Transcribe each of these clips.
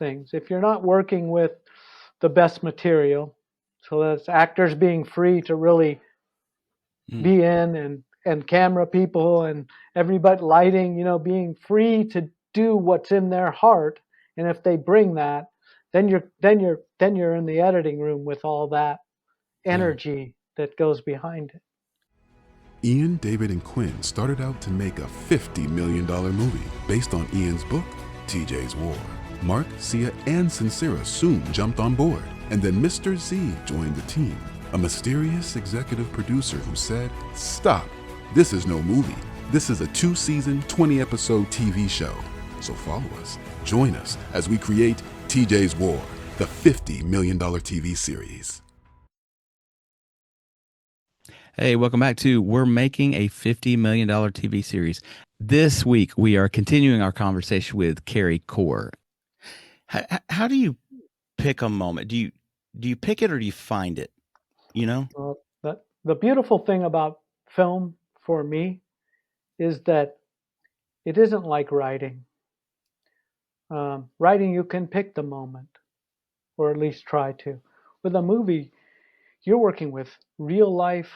things. If you're not working with the best material, so that's actors being free to really be in, and camera people and everybody lighting, being free to do what's in their heart. And if they bring that, then you're in the editing room with all that energy that goes behind it. Ian, David, and Quinn started out to make a $50 million movie based on Ian's book, TJ's War. Mark, Sia, and Sincera soon jumped on board, and then Mr. Z joined the team, a mysterious executive producer who said, "Stop, this is no movie. This is a 2-season, 20-episode TV show. So follow us, join us as we create TJ's War, the $50 million TV series." Hey, welcome back to We're Making a $50 million TV series. This week, we are continuing our conversation with Carey Corr. How do you pick a moment? Do you pick it or do you find it? Well, the beautiful thing about film for me is that it isn't like writing. Writing, you can pick the moment, or at least try to. With a movie, you're working with real life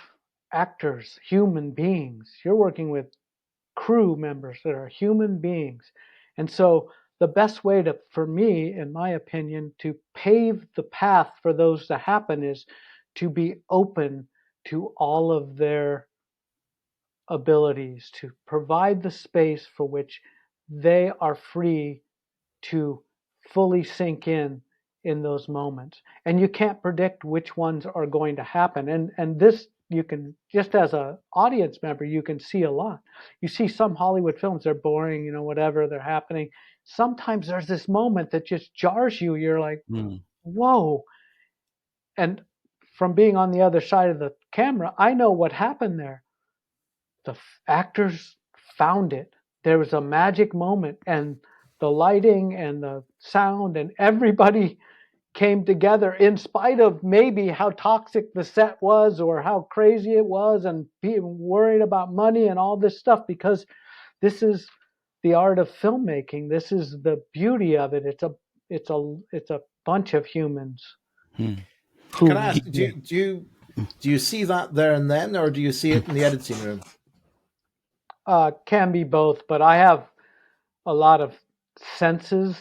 actors, human beings. You're working with crew members that are human beings. And so the best way for me, in my opinion, to pave the path for those to happen is to be open to all of their abilities, to provide the space for which they are free to fully sink in those moments. And you can't predict which ones are going to happen. And this, you can, just as an audience member, you can see a lot. You see some Hollywood films, they're boring, whatever, they're happening. Sometimes there's this moment that just jars you. You're like, whoa. And from being on the other side of the camera, I know what happened there. The actors found it. There was a magic moment, and the lighting and the sound and everybody came together in spite of maybe how toxic the set was or how crazy it was and being worried about money and all this stuff, because this is the art of filmmaking. This is the beauty of it. It's a bunch of humans. Can I ask, do you see that there and then, or do you see it in the editing room? Can be both, but I have a lot of senses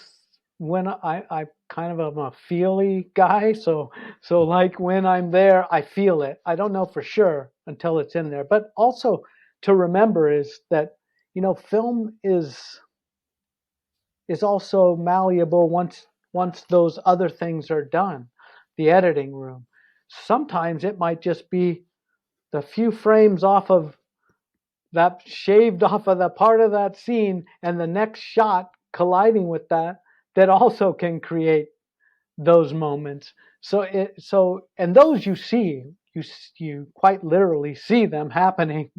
when I kind of am a feely guy. So like when I'm there, I feel it. I don't know for sure until it's in there. But also to remember is that, film is also malleable once those other things are done. The editing room. Sometimes it might just be the few frames off of that, shaved off of the part of that scene, and the next shot colliding with that also can create those moments. And those you see, you quite literally see them happening,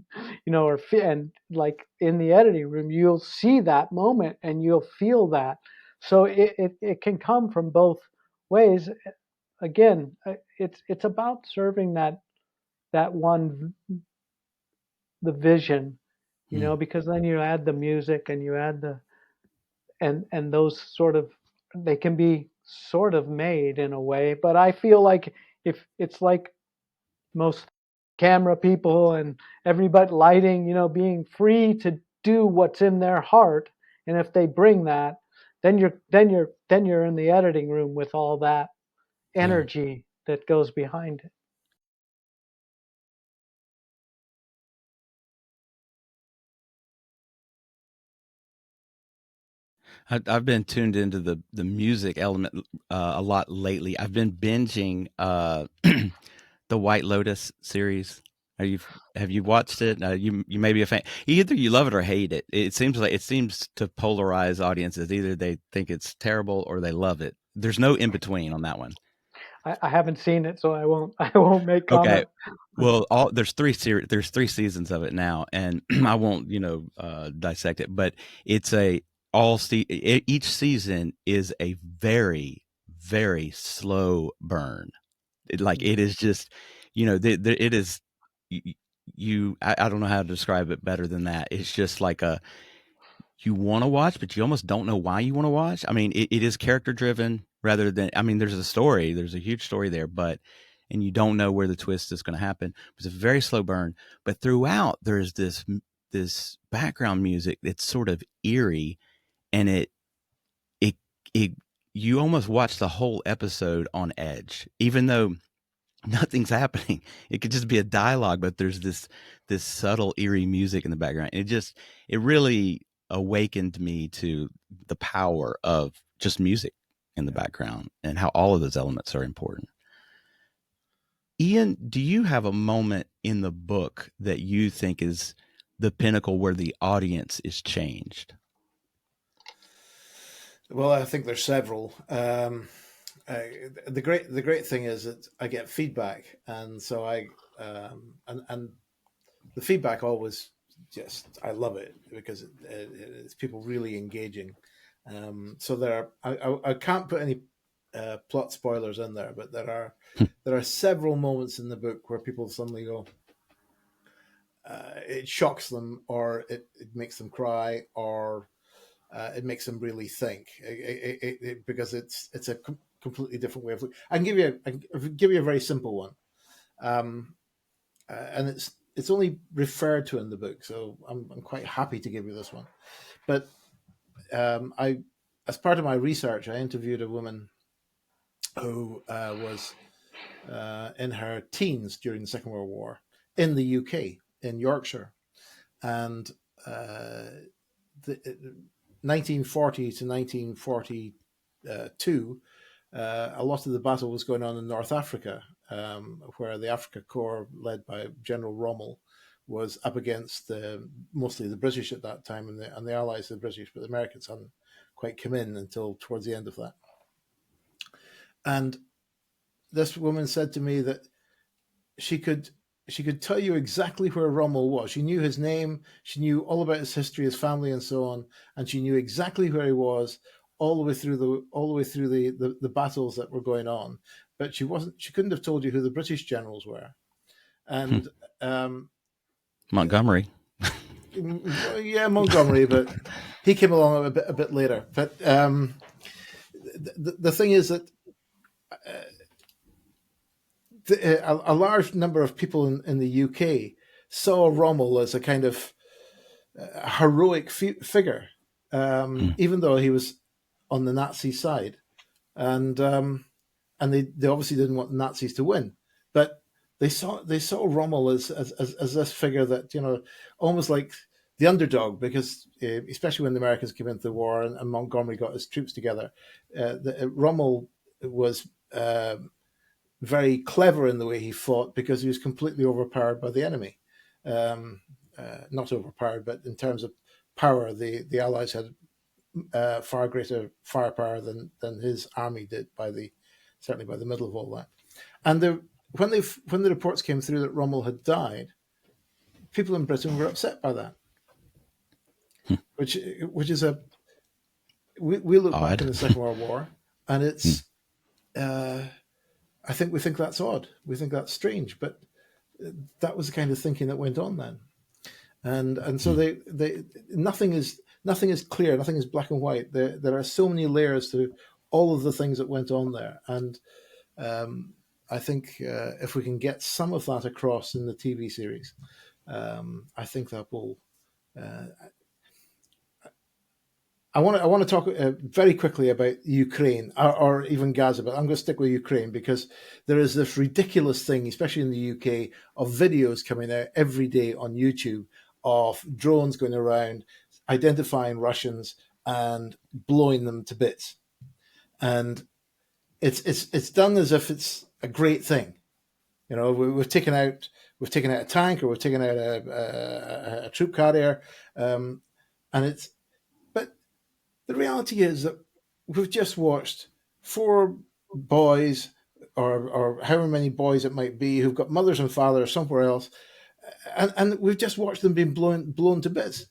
and like in the editing room, you'll see that moment and you'll feel that. So it can come from both ways. Again, it's about serving that one, the vision, because then you add the music and you add and those sort of, they can be sort of made in a way. But I feel like if it's like most camera people and everybody lighting, being free to do what's in their heart. And if they bring that, then you're in the editing room with all that energy that goes behind it. I've been tuned into the music element a lot lately. I've been binging the White Lotus series. Have you watched it? You may be a fan. Either you love it or hate it. It seems to polarize audiences. Either they think it's terrible or they love it. There's no in between on that one. I haven't seen it, so I won't make comment. Okay. Well, there's three seasons of it now, and I won't dissect it, but it's each season is a very, very slow burn. It is just, it is, I don't know how to describe it better than that. It's just like you want to watch, but you almost don't know why you want to watch. I mean, it is character driven rather than, I mean, there's a huge story there, and you don't know where the twist is going to happen. It's a very slow burn, but throughout there's this background music that's sort of eerie, and it, it, you almost watch the whole episode on edge, even though nothing's happening. It could just be a dialogue, but there's this subtle eerie music in the background. It really awakened me to the power of just music in the background and how all of those elements are important. Iain, do you have a moment in the book that you think is the pinnacle where the audience is changed? Well, I think there's several. The great thing is that I get feedback, and so and the feedback always I love it because it's people really engaging. So I can't put any plot spoilers in there, but there are several moments in the book where people suddenly go, it shocks them, or it makes them cry, or it makes them really think, because it's a completely different way of looking. I can give you a very simple one, and it's only referred to in the book, so I'm quite happy to give you this one. But I, as part of my research, I interviewed a woman who was in her teens during the Second World War in the UK, in Yorkshire, and 1940 to 1942, a lot of the battle was going on in North Africa, where the Africa Corps, led by General Rommel, was up against mostly the British at that time, and the allies of the British, but the Americans hadn't quite come in until towards the end of that. And this woman said to me that she could tell you exactly where Rommel was. She knew his name, she knew all about his history, his family, and so on, and she knew exactly where he was all the way through the battles that were going on. But she couldn't have told you who the British generals were. And Montgomery. Yeah, Montgomery, but he came along a bit later. But the thing is that a large number of people in the UK saw Rommel as a kind of heroic figure, even though he was on the Nazi side, and they obviously didn't want the Nazis to win, but they saw Rommel as this figure that, you know, almost like the underdog, because especially when the Americans came into the war and Montgomery got his troops together, Rommel was very clever in the way he fought, because he was completely overpowered by the enemy. Not overpowered, but in terms of power, the Allies had far greater firepower than his army did, certainly by the middle of all that. And when the reports came through that Rommel had died, people in Britain were upset by that, which is we look back in the Second World War, and it's I think we think that's odd. We think that's strange, but that was the kind of thinking that went on then. And so nothing is clear, nothing is black and white. There are so many layers to all of the things that went on there. And I think if we can get some of that across in the TV series, I think that will. I want to talk very quickly about Ukraine or even Gaza, but I'm going to stick with Ukraine because there is this ridiculous thing, especially in the UK, of videos coming out every day on YouTube of drones going around, identifying Russians and blowing them to bits. And it's done as if it's a great thing. You know, we've taken out a tank, or we've taken out a troop carrier, and it's. The reality is that we've just watched 4 boys, or however many boys it might be, who've got mothers and fathers somewhere else, and we've just watched them being blown to bits.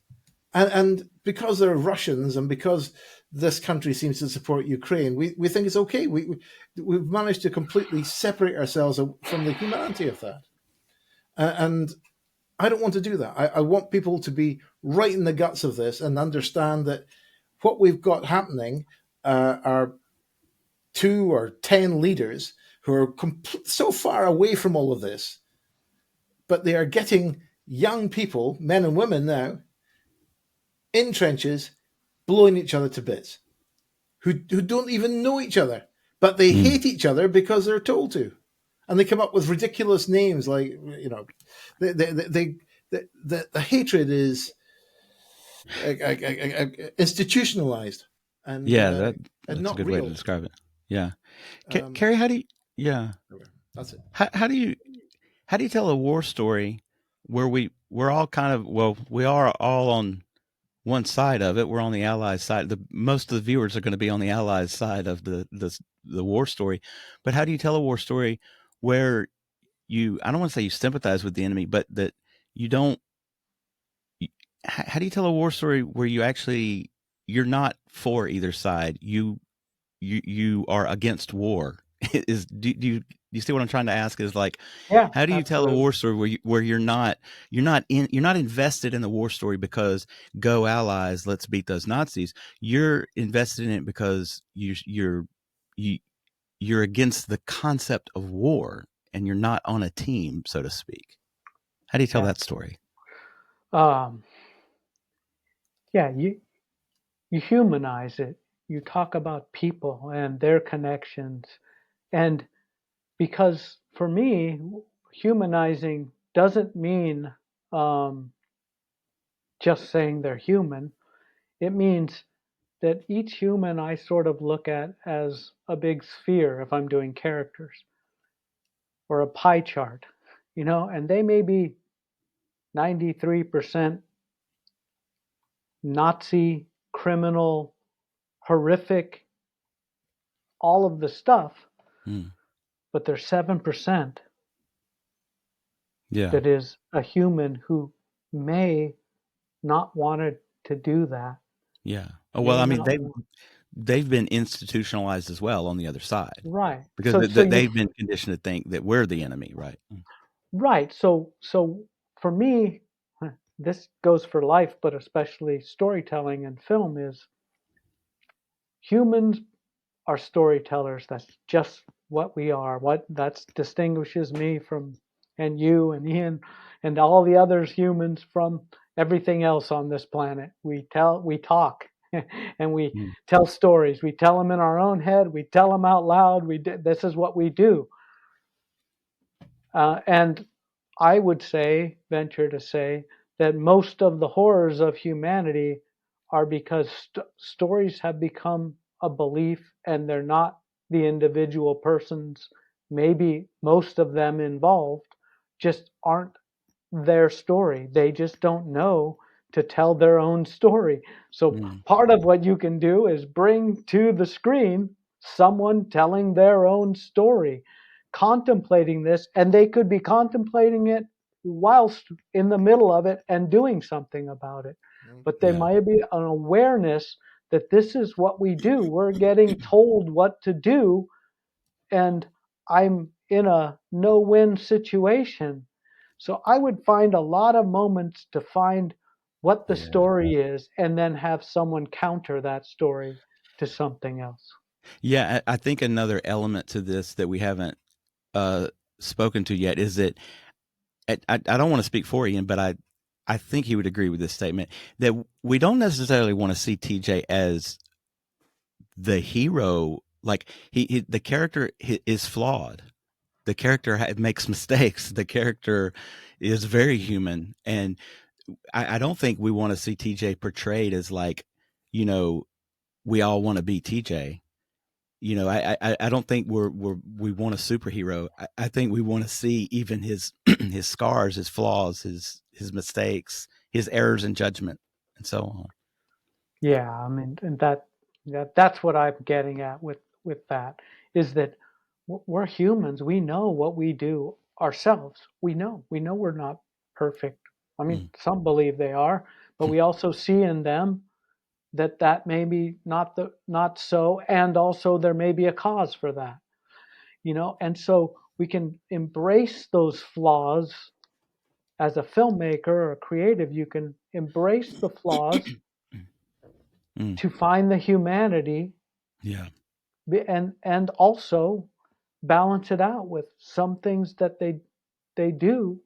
And because they're Russians, and because this country seems to support Ukraine, we think it's okay. We've managed to completely separate ourselves from the humanity of that. And I don't want to do that. I want people to be right in the guts of this and understand that what we've got happening are 2 or 10 leaders who are so far away from all of this, but they are getting young people, men and women now, in trenches, blowing each other to bits, who don't even know each other, but they Mm. hate each other because they're told to. And they come up with ridiculous names like, the hatred is institutionalized and Yeah, uh, and that's a not good way to real. describe it. Yeah. Um, Carrie, how do you, yeah. that's it. How do you tell a war story where we're all kind of, well, we are all on one side of it. We're on the Allies side. Most of the viewers are going to be on the Allies side of the war story. But how do you tell a war story where I don't want to say you sympathize with the enemy, but that you don't, how do you tell a war story where you're not for either side? You are against war. Do you see what I'm trying to ask? Is like, Yeah, how do you tell a absolutely. war story where you're not invested in the war story because go Allies, let's beat those Nazis. You're invested in it because you you're against the concept of war and you're not on a team, so to speak. How do you tell Yeah. that story? Um, yeah, you humanize it. You talk about people and their connections. And because for me, humanizing doesn't mean um, just saying they're human. It means that each human I sort of look at as a big sphere if I'm doing characters or a pie chart, and they may be 93% Nazi, criminal, horrific, all of the stuff, Hmm. but there's 7% Yeah. that is a human who may not want to do that, Yeah. Oh, well, may I mean, not want. they've been institutionalized as well on the other side Right. because So you they've been conditioned to think that we're the enemy, right? right. So for me, this goes for life, but especially storytelling and film is humans are storytellers. That's just what we are. What that distinguishes me from and you and Ian and all the others humans from everything else on this planet. We talk, and we Mm. tell stories. We tell them in our own head. We tell them out loud. This is what we do. And I would venture to say, that most of the horrors of humanity are because stories have become a belief and they're not the individual persons, maybe most of them involved, just aren't their story. They just don't know to tell their own story. So Mm. part of what you can do is bring to the screen someone telling their own story, contemplating this, and they could be contemplating it whilst in the middle of it and doing something about it. But there Yeah. might be an awareness that this is what we do. We're getting told what to do, and I'm in a no win situation. So I would find a lot of moments to find what the Yeah. story is and then have someone counter that story to something else. Yeah. I think another element to this that we haven't uh, spoken to yet is that I don't want to speak for Ian, but I think he would agree with this statement that we don't necessarily want to see TJ as the hero. Like the character is flawed. The character makes mistakes. The character is very human, and I don't think we want to see TJ portrayed as like, you know, we all want to be TJ. You know, I don't think we want a superhero. I think we want to see even his his scars, his flaws, his mistakes, his errors in judgment, and so on. Yeah, I mean, and that's what I'm getting at with that is that we're humans. We know what we do ourselves. We know we're not perfect. I mean, Mm. some believe they are, but we also see in them that may be not so, and also there may be a cause for that. And so we can embrace those flaws as a filmmaker or a creative, you can embrace the flaws Mm. to find the humanity, Yeah. and also balance it out with some things that they do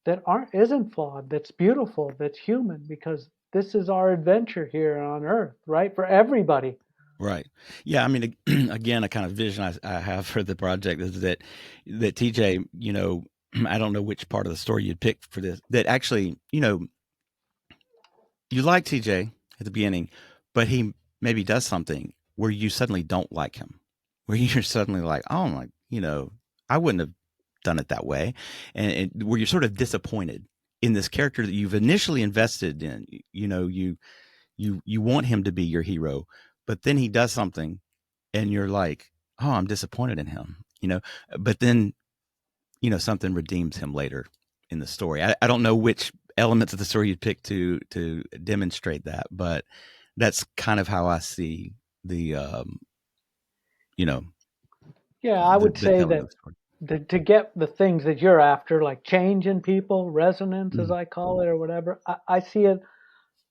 that isn't flawed, that's beautiful, that's human, because this is our adventure here on Earth, right? For everybody. Right. Yeah. I mean, again, a kind of vision I have for the project is that TJ, I don't know which part of the story you'd pick for this. That actually, you like TJ at the beginning, but he maybe does something where you suddenly don't like him, where you're suddenly like, oh my, I wouldn't have done it that way, and where you're sort of disappointed in this character that you've initially invested in. You want him to be your hero, but then he does something, and you're like, oh, I'm disappointed in him, but then something redeems him later in the story. I don't know which elements of the story you'd pick to demonstrate that, but that's kind of how I see the Yeah, I would the say telling of that the story. to get the things that you're after, like change in people, resonance, as Mm, I call it, or whatever, I see it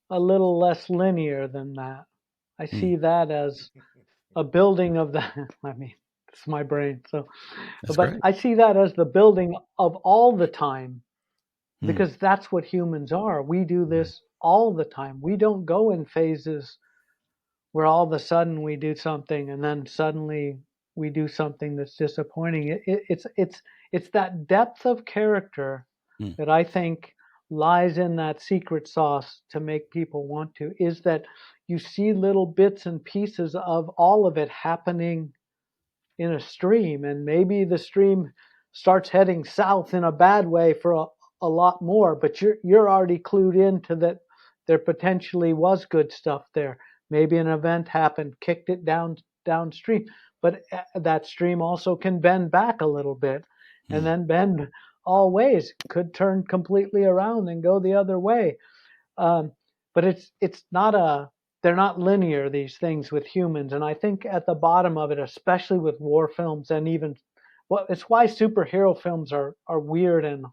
a little less linear than that. I mm, see that as a building of the, I mean, it's my brain. So, that's but great. I see that as the building of all the time, Mm, because that's what humans are. We do this all the time. We don't go in phases where all of a sudden we do something and then suddenly we do something that's disappointing. It's that depth of character mm, that I think lies in that secret sauce to make people want to, is that you see little bits and pieces of all of it happening in a stream, and maybe the stream starts heading south in a bad way for a lot more, but you're already clued into that there potentially was good stuff there. Maybe an event happened, kicked it downstream, but that stream also can bend back a little bit, and mm, then bend all ways, could turn completely around and go the other way. um, but it's not a they're not linear, these things with humans, and I think at the bottom of it, especially with war films, and even, well, it's why superhero films are weird and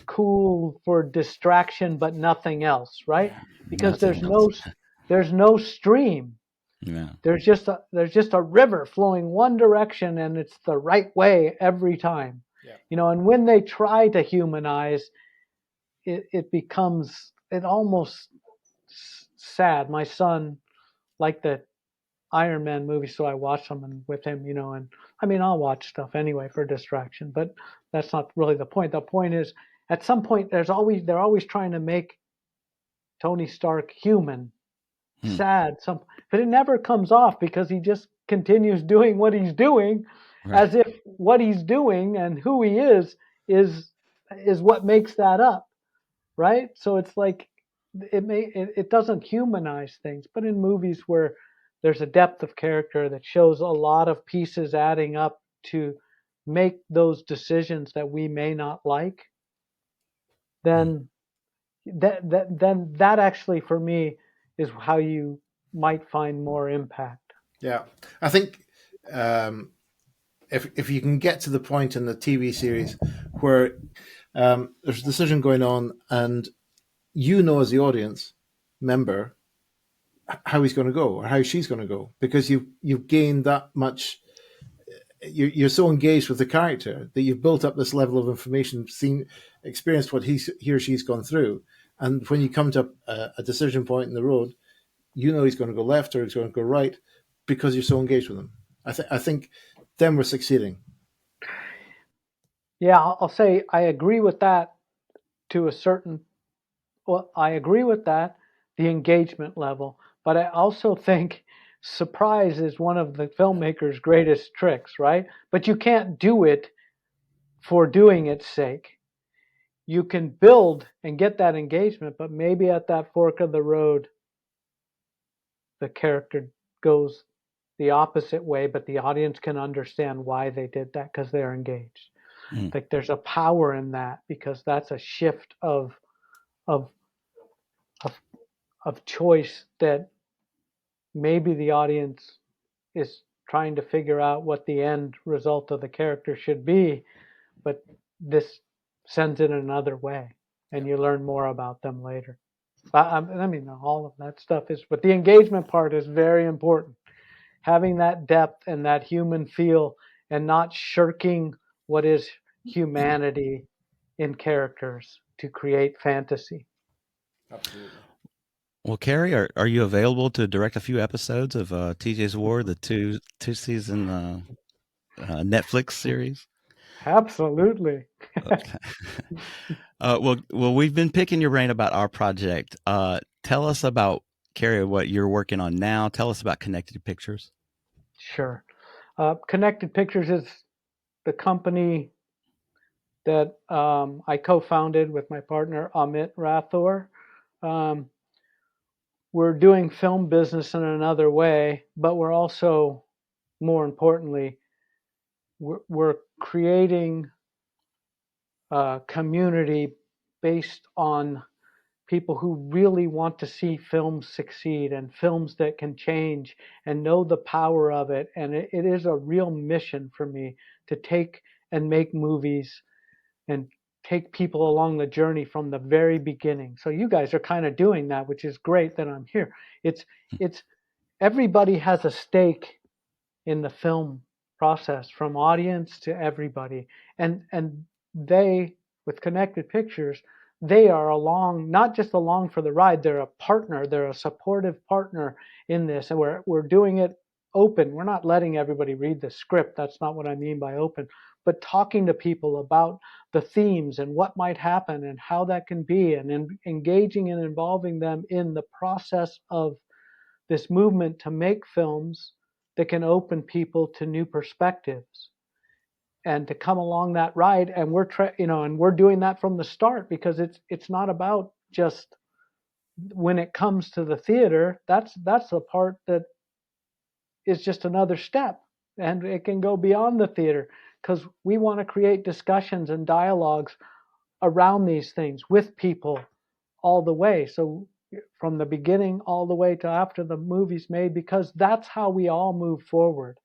cool for distraction but nothing else, right? Because nothing else. there's no stream. Yeah. There's just a river flowing one direction, and it's the right way every time. Yeah. And when they try to humanize it, it almost sad. My son liked the Iron Man movie, so I watched them and with him, and I mean, I'll watch stuff anyway for distraction, but that's not really the point. The point is, at some point, they're always trying to make Tony Stark human, Mm, sad, but it never comes off because he just continues doing what he's doing, right. as if what he's doing and who he is is what makes that up, right? So it's like it doesn't humanize things, but in movies where there's a depth of character that shows a lot of pieces adding up to make those decisions that we may not like, Mm, then that actually for me is how you might find more impact. Yeah. I think um, if you can get to the point in the TV series where there's a decision going on, and as the audience member how he's going to go or how she's going to go, because you've gained that much. You're so engaged with the character that you've built up this level of information, seen, experienced what he or she's gone through, and when you come to a decision point in the road, he's going to go left or he's going to go right because you're so engaged with him. I think then we're succeeding. Yeah, I'll say I agree with that to a certain. Well, I agree with that, the engagement level, but I also think surprise is one of the filmmaker's greatest tricks, right? But you can't do it for doing its sake. You can build and get that engagement, but maybe at that fork of the road, the character goes the opposite way, but the audience can understand why they did that because they're engaged. mm, Like there's a power in that because that's a shift of of of choice that maybe the audience is trying to figure out what the end result of the character should be, but this sends it another way, and you learn more about them later. I mean, all of that stuff is, but the engagement part is very important. Having that depth and that human feel, and not shirking what is humanity in characters to create fantasy. Absolutely. Well, Carey, are you available to direct a few episodes of TJ's War, the two season Netflix series? Absolutely. Okay. Well, we've been picking your brain about our project. Tell us about, Carey, what you're working on now. Tell us about Connected Pictures. Sure. Connected Pictures is the company that I co-founded with my partner Amit Rathore. Um, we're doing film business in another way, but we're also, more importantly, we're creating a community based on people who really want to see films succeed and films that can change and know the power of it. And it is a real mission for me to take and make movies and take people along the journey from the very beginning. So you guys are kind of doing that, which is great that I'm here. It's everybody has a stake in the film process, from audience to everybody, and they, with Connected Pictures, they are along, not just along for the ride, they're a partner, they're a supportive partner in this, and we're doing it open. We're not letting everybody read the script, that's not what I mean by open, but talking to people about the themes and what might happen and how that can be, and engaging and involving them in the process of this movement to make films that can open people to new perspectives and to come along that ride. And we're doing that from the start, because it's not about just when it comes to the theater. That's the part that is just another step, and it can go beyond the theater, because we want to create discussions and dialogues around these things with people all the way. So from the beginning all the way to after the movie's made, because that's how we all move forward,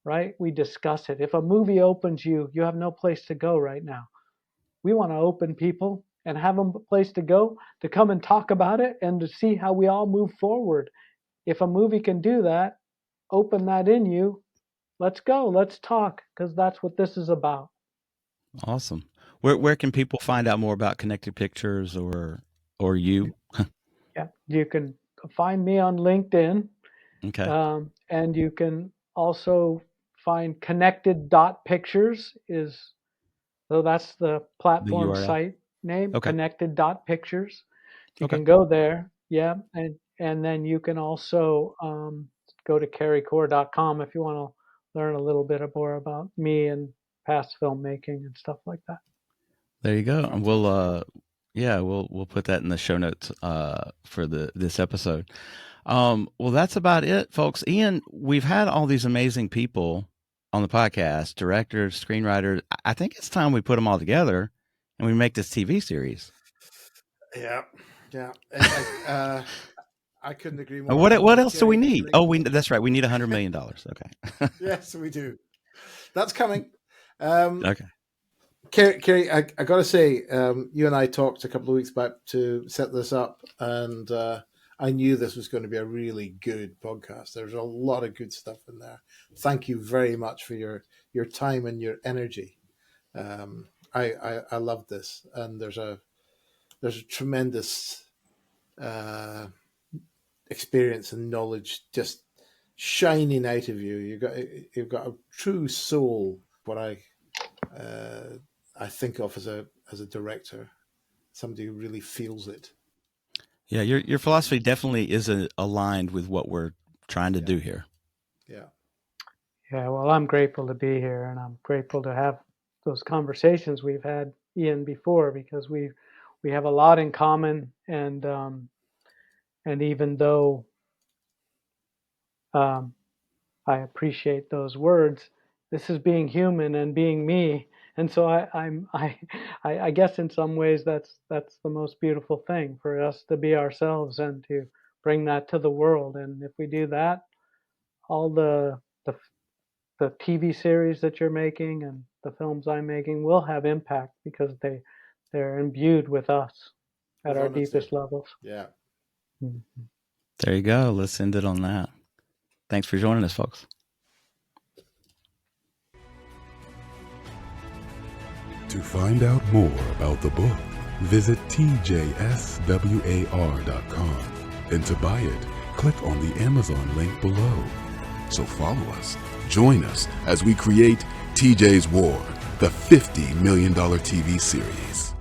right? We discuss it. If a movie opens you, you have no place to go right now. We want to open people and have them a place to go, to come and talk about it and to see how we all move forward. If a movie can do that, open that in you, let's go, let's talk, because that's what this is about. Awesome. Where can people find out more about Connected Pictures or you? Yeah, you can find me on LinkedIn. Okay. And you can also find connected.pictures so that's the The platform URL. site name, Okay. connected.pictures. You Okay. can go there. Yeah. And then you can also go to careycorr.com if you want to learn a little bit more about me and past filmmaking and stuff like that. There you go. And Fantastic. we'll put that in the show notes for this episode. Well, that's about it, folks. Iain, we've had all these amazing people on the podcast, directors, screenwriters. I think it's time we put them all together and we make this TV series. Yeah. Yeah. I couldn't agree And more. what else do we Carey, need? Oh, that's right. We need $100 million. Okay. yes, we do. That's coming. Um, Okay. Carey, I got to say, you and I talked a couple of weeks back to set this up, and I knew this was going to be a really good podcast. There's a lot of good stuff in there. Thank you very much for your time and your energy. I love this, and there's a tremendous experience and knowledge just shining out of you. You've got a true soul. What I think of as a director, somebody who really feels it. Yeah, your philosophy definitely is aligned with what we're trying to do here. Yeah. Yeah, well, I'm grateful to be here, and I'm grateful to have those conversations we've had, Iain, before, because we have a lot in common, and even though um, I appreciate those words, this is being human and being me, and so I guess in some ways that's the most beautiful thing, for us to be ourselves and to bring that to the world, and if we do that, all the the TV series that you're making and the films I'm making will have impact because they're imbued with us at With our honesty. deepest levels. Yeah. There you go. Let's end it on that. Thanks for joining us, folks. To find out more about the book, visit tjswar.com. And to buy it, click on the Amazon link below. So follow us, join us as we create TJ's War, the $50 million TV series.